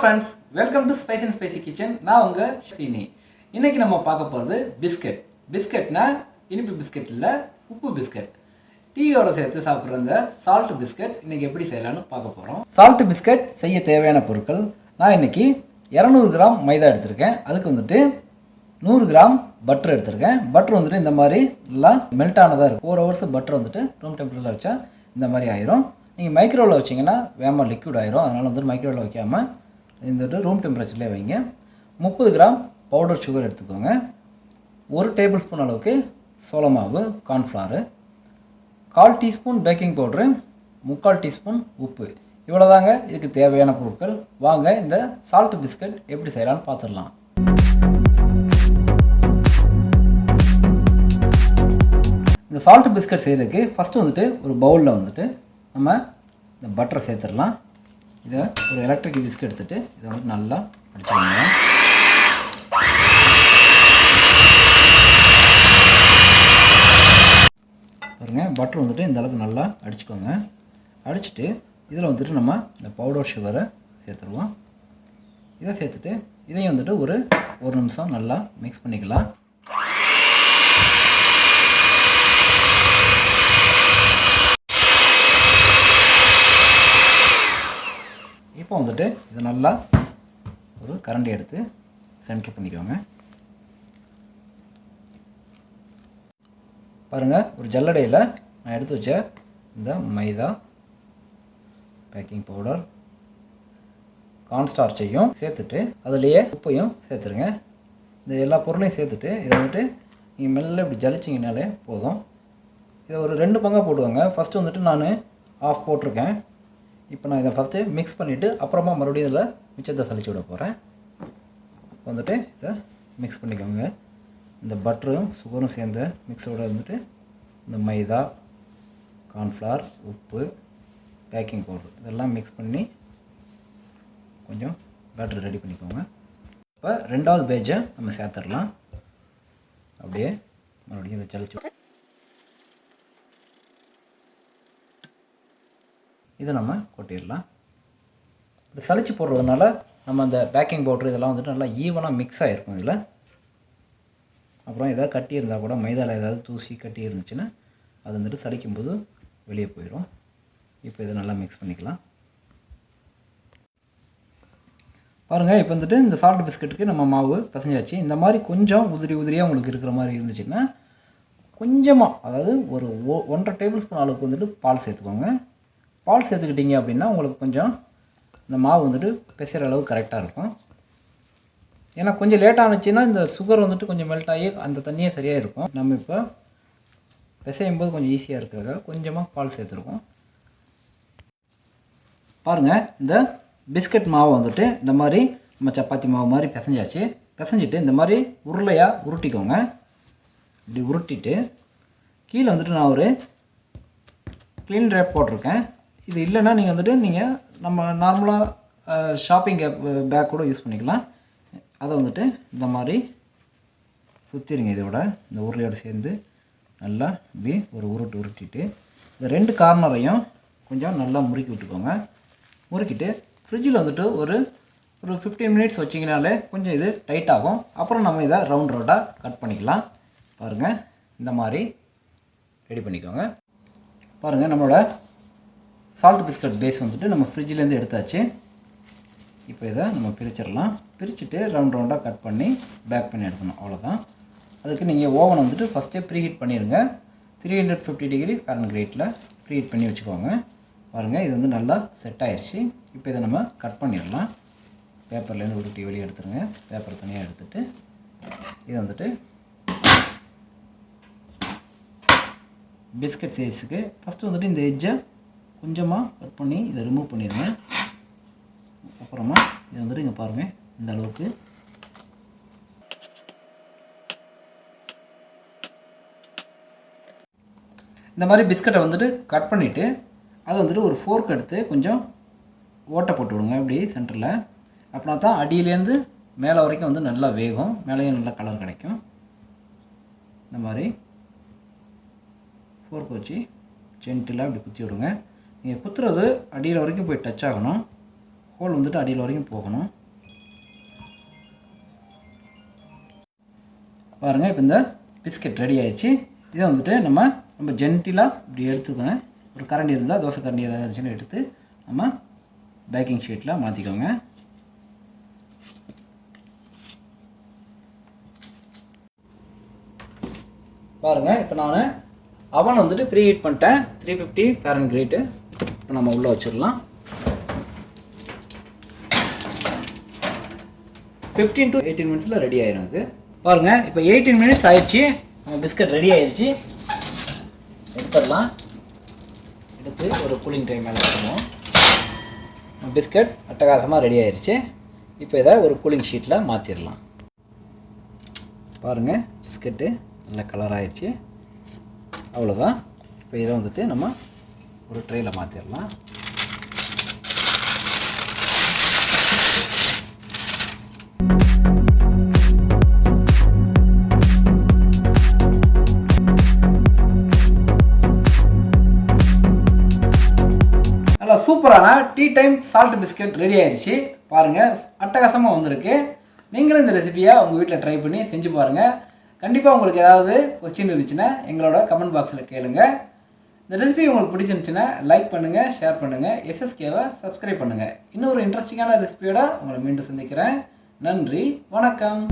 Friends, welcome to spice and spicy kitchen. நான் உங்கள் சீனி. இன்றைக்கி நம்ம பார்க்க போகிறது பிஸ்கட். பிஸ்கட்னா இனிப்பு பிஸ்கட் இல்லை, உப்பு பிஸ்கட். டீயோட சேர்த்து சாப்பிட்ற இந்த சால்ட் பிஸ்கட் இன்றைக்கி எப்படி செய்யலான்னு பார்க்க போகிறோம். சால்ட் பிஸ்கட் செய்ய தேவையான பொருட்கள், நான் இன்றைக்கி 200 கிராம் மைதா எடுத்திருக்கேன். அதுக்கு வந்துட்டு 100 கிராம் பட்டர் எடுத்திருக்கேன். பட்டர் வந்துட்டு இந்த மாதிரி நல்லா மெல்ட் ஆனதாக இருக்கும். 4 ஹவர்ஸ் பட்டர் வந்துட்டு ரூம் டெம்பரேச்சரில் வச்சா இந்த மாதிரி ஆயிரும். நீங்கள் மைக்ரோவில் வச்சிங்கன்னா வேகமாக லிக்விட் ஆயிரும். அதனால் வந்துட்டு மைக்ரோவில் வைக்காமல் இந்த ரூம் டெம்பரேச்சர்லேயே வைங்க. 30 கிராம் பவுடர் சுகர் எடுத்துக்கோங்க. 1 டேபிள் ஸ்பூன் அளவுக்கு சோள மாவு cornflour, 1/4 teaspoon baking powder, 3/4 teaspoon உப்பு. இவ்வளோதாங்க இதுக்கு தேவையான பொருட்கள். வாங்க இந்த சால்ட் பிஸ்கட் எப்படி செய்யலான்னு பார்த்துடலாம். இந்த சால்ட் பிஸ்கட் செய்கிறதுக்கு ஃபஸ்ட்டு வந்துட்டு ஒரு பவுலில் வந்துட்டு நம்ம இந்த பட்டரை சேர்த்துடலாம். இதை ஒரு எலக்ட்ரிக் பிஸ்கட் எடுத்துகிட்டு இதை வந்துட்டு நல்லா அடிச்சுக்கோங்க. பாருங்கள், பட்டர் வந்துட்டு இந்த அளவுக்கு நல்லா அடிச்சுக்கோங்க. அடிச்சுட்டு இதில் வந்துட்டு நம்ம இந்த பவுடர் சுகரை சேர்த்துருவோம். இதை சேர்த்துட்டு இதையும் வந்துட்டு ஒரு நிமிஷம் நல்லா மிக்ஸ் பண்ணிக்கலாம். இப்போ வந்துட்டு இதை நல்லா ஒரு கரண்டி எடுத்து சென்டர் பண்ணிக்கோங்க. பாருங்கள், ஒரு ஜல்லடையில் நான் எடுத்து வச்ச இந்த மைதா, பேக்கிங் பவுடர், கார்ன்ஸ்டார்ச்சையும் சேர்த்துட்டு அதுலேயே உப்பையும் சேர்த்துருங்க. இந்த எல்லா பொருளையும் சேர்த்துட்டு இதை வந்துட்டு நீங்கள் மெல்ல இப்படி ஜலிச்சிங்கனாலே போதும். இதை ஒரு 2 பங்காக போடுவாங்க. ஃபஸ்ட்டு வந்துட்டு நான் ஆஃப் போட்டிருக்கேன். இப்போ நான் இதை ஃபஸ்ட்டு மிக்ஸ் பண்ணிவிட்டு அப்புறமா மறுபடியும் இதில் மிச்சத்தை சளிச்சு விட போகிறேன். இப்போ வந்துட்டு இதை மிக்ஸ் பண்ணிக்கோங்க. இந்த பட்டரும் சுகரும் சேர்ந்த மிக்ஸோடு வந்துட்டு இந்த மைதா, கார்ன்ஃப்ளவர், உப்பு, பேக்கிங் பவுடர் இதெல்லாம் மிக்ஸ் பண்ணி கொஞ்சம் பேட்டர் ரெடி பண்ணிக்கோங்க. இப்போ 2வது பேட்சை நம்ம சேர்த்துடலாம். அப்படியே மறுபடியும் இதை சளிச்சு இதை நம்ம கொட்டிடலாம். இப்படி சளிச்சு போடுறதுனால நம்ம அந்த பேக்கிங் பவுட்ரு இதெல்லாம் வந்துட்டு நல்லா ஈவனாக மிக்ஸ் ஆகிருக்கும் இதில். அப்புறம் எதாவது கட்டி இருந்தால் கூட மைதாவில் ஏதாவது தூசி கட்டி இருந்துச்சுன்னா அது வந்துட்டு சளிக்கும்போது வெளியே போயிடும். இப்போ இதை நல்லா மிக்ஸ் பண்ணிக்கலாம். பாருங்கள், இப்போ வந்துட்டு இந்த சால்ட் பிஸ்கட்டுக்கு நம்ம மாவு பிசைஞ்சாச்சு. இந்த மாதிரி கொஞ்சம் உதிரியாக உங்களுக்கு இருக்கிற மாதிரி இருந்துச்சுன்னா கொஞ்சமாக, அதாவது ஒரு 1.5 டேபிள் ஸ்பூன் அளவுக்கு வந்துட்டு பால் சேர்த்துக்கோங்க. பால் சேர்த்துக்கிட்டிங்க அப்படின்னா உங்களுக்கு கொஞ்சம் இந்த மாவு வந்துட்டு பிசைகிற அளவு கரெக்டாக இருக்கும். ஏன்னா கொஞ்சம் லேட் ஆனிச்சுன்னா இந்த சுகர் வந்துட்டு கொஞ்சம் மெல்ட் ஆகி அந்த தண்ணியே சரியாக இருக்கும். நம்ம இப்போ பிசையும் போது கொஞ்சம் ஈஸியாக இருக்கிறதுக்காக கொஞ்சமாக பால் சேர்த்துருக்கோம். பாருங்கள், இந்த பிஸ்கட் மாவு வந்துட்டு இந்த மாதிரி நம்ம சப்பாத்தி மாவு மாதிரி பிசைஞ்சாச்சு. பிசைஞ்சிட்டு இந்த மாதிரி உருளையாக உருட்டிக்கோங்க. இப்படி உருட்டிட்டு கீழே வந்துட்டு நான் ஒரு க்ளீன் ரேப் போட்டிருக்கேன். இது இல்லைன்னா நீங்கள் வந்துட்டு நீங்கள் நம்ம நார்மலாக ஷாப்பிங் பேக் கூட யூஸ் பண்ணிக்கலாம். அதை வந்துட்டு இந்த மாதிரி சுற்றிடுங்க. இதோட இந்த உருளையோடு சேர்ந்து நல்லா இப்படி ஒரு உருட்டிட்டு இந்த 2 கார்னரையும் கொஞ்சம் நல்லா முறுக்கி விட்டுக்கோங்க. முறுக்கிட்டு ஃப்ரிட்ஜில் வந்துட்டு ஒரு 15 மினிட்ஸ் வச்சிங்கனாலே கொஞ்சம் இது டைட் ஆகும். அப்புறம் நம்ம இதை ரவுண்டாக கட் பண்ணிக்கலாம். பாருங்கள், இந்த மாதிரி ரெடி பண்ணிக்கோங்க. பாருங்கள், நம்மளோட சால்ட் பிஸ்கட் பேஸ் வந்துட்டு நம்ம ஃப்ரிட்ஜிலேருந்து எடுத்தாச்சு. இப்போ இதை நம்ம பிரிச்சிடலாம். பிரிச்சுட்டு ரவுண்டாக கட் பண்ணி பேக் பண்ணி எடுக்கணும். அவ்வளோதான். அதுக்கு நீங்கள் ஓவனை வந்துட்டு ஃபஸ்ட்டே ப்ரீஹீட் பண்ணிடுங்க. 350 டிகிரி ஃபாரன்ஹீட்டில் ப்ரீஹீட் பண்ணி வச்சுக்கோங்க. பாருங்கள், இது வந்து நல்லா செட் ஆயிடுச்சு. இப்போ இதை நம்ம கட் பண்ணிடலாம். பேப்பர்லேருந்து உருட்டி வெளியே எடுத்துருங்க. பேப்பர் தனியாக எடுத்துகிட்டு இதை வந்துட்டு பிஸ்கட் சைஸுக்கு ஃபஸ்ட்டு வந்துட்டு இந்த எட்ஜை கொஞ்சமாக கட் பண்ணி இதை ரிமூவ் பண்ணிடுங்க. அப்புறமா இதை வந்துட்டு இங்கே பாருங்கள், இந்த அளவுக்கு இந்த மாதிரி பிஸ்கட்டை வந்துட்டு கட் பண்ணிவிட்டு அதை வந்துட்டு ஒரு ஃபோர்க் எடுத்து கொஞ்சம் ஓட்டை போட்டு விடுங்க இப்படி சென்டரில். அப்படின்னா தான் அடியிலேருந்து மேலே வரைக்கும் வந்து நல்லா வேகும், மேலேயும் நல்லா கலர் கிடைக்கும். இந்த மாதிரி ஃபோர்க் வச்சு ஜென்டிலாக இப்படி குத்தி விடுங்க. நீங்கள் குத்துறது அடியில் வரைக்கும் போய் டச் ஆகணும். ஹோல் வந்துட்டு அடியில் வரைக்கும் போகணும். பாருங்கள், இப்போ இந்த பிஸ்கட் ரெடி ஆயிடுச்சு. இதை வந்துட்டு நம்ம ஜென்டிலாக இப்படி எடுத்துக்கோங்க. ஒரு கரண்டி இருந்தால், தோசை கரண்டி ஏதாவது இருந்துச்சுன்னு எடுத்து நம்ம பேக்கிங் ஷீட்டில் மாற்றிக்கோங்க. பாருங்கள், இப்போ நான் அவன் வந்துட்டு ப்ரீ ஹீட் பண்ணிட்டேன். 350 Fahrenheit. இப்போ நம்ம உள்ளே வச்சிடலாம். 15 to 18 மினிட்ஸில் ரெடி ஆயிரும் அது. பாருங்கள், இப்போ 18 மினிட்ஸ் ஆயிடுச்சு. நம்ம பிஸ்கட் ரெடி ஆயிடுச்சு. எடுத்துடலாம். எடுத்து ஒரு கூலிங் டைம் மேலே வச்சுருவோம். பிஸ்கட் அட்டகாசமாக ரெடி ஆயிடுச்சு. இப்போ இதை ஒரு கூலிங் ஷீட்டில் மாற்றிடலாம். பாருங்கள், பிஸ்கட்டு நல்ல கலர் ஆயிடுச்சு. அவ்வளோதான். இப்போ இதை வந்துட்டு நம்ம ஒரு ட்ரேயில் மாற்றிடலாம். நல்லா சூப்பரான tea time salt biscuit ready ஆயிடுச்சு. பாருங்கள், அட்டகாசமாக வந்திருக்கு. நீங்களும் இந்த ரெசிபியை உங்கள் வீட்டில் ட்ரை பண்ணி செஞ்சு பாருங்கள். கண்டிப்பாக உங்களுக்கு ஏதாவது கொஸ்டின் இருந்துச்சுன்னா எங்களோட கமெண்ட் பாக்ஸில் கேளுங்க. இந்த ரெசிபி உங்களுக்கு பிடிச்சிருந்துச்சுன்னா லைக் பண்ணுங்கள், ஷேர் பண்ணுங்கள், எஸ்எஸ்கேவை சப்ஸ்கிரைப் பண்ணுங்கள். இன்னொரு இன்ட்ரெஸ்டிங்கான ரெசிபியோட உங்களை மீண்டும் சந்திக்கிறேன். நன்றி, வணக்கம்.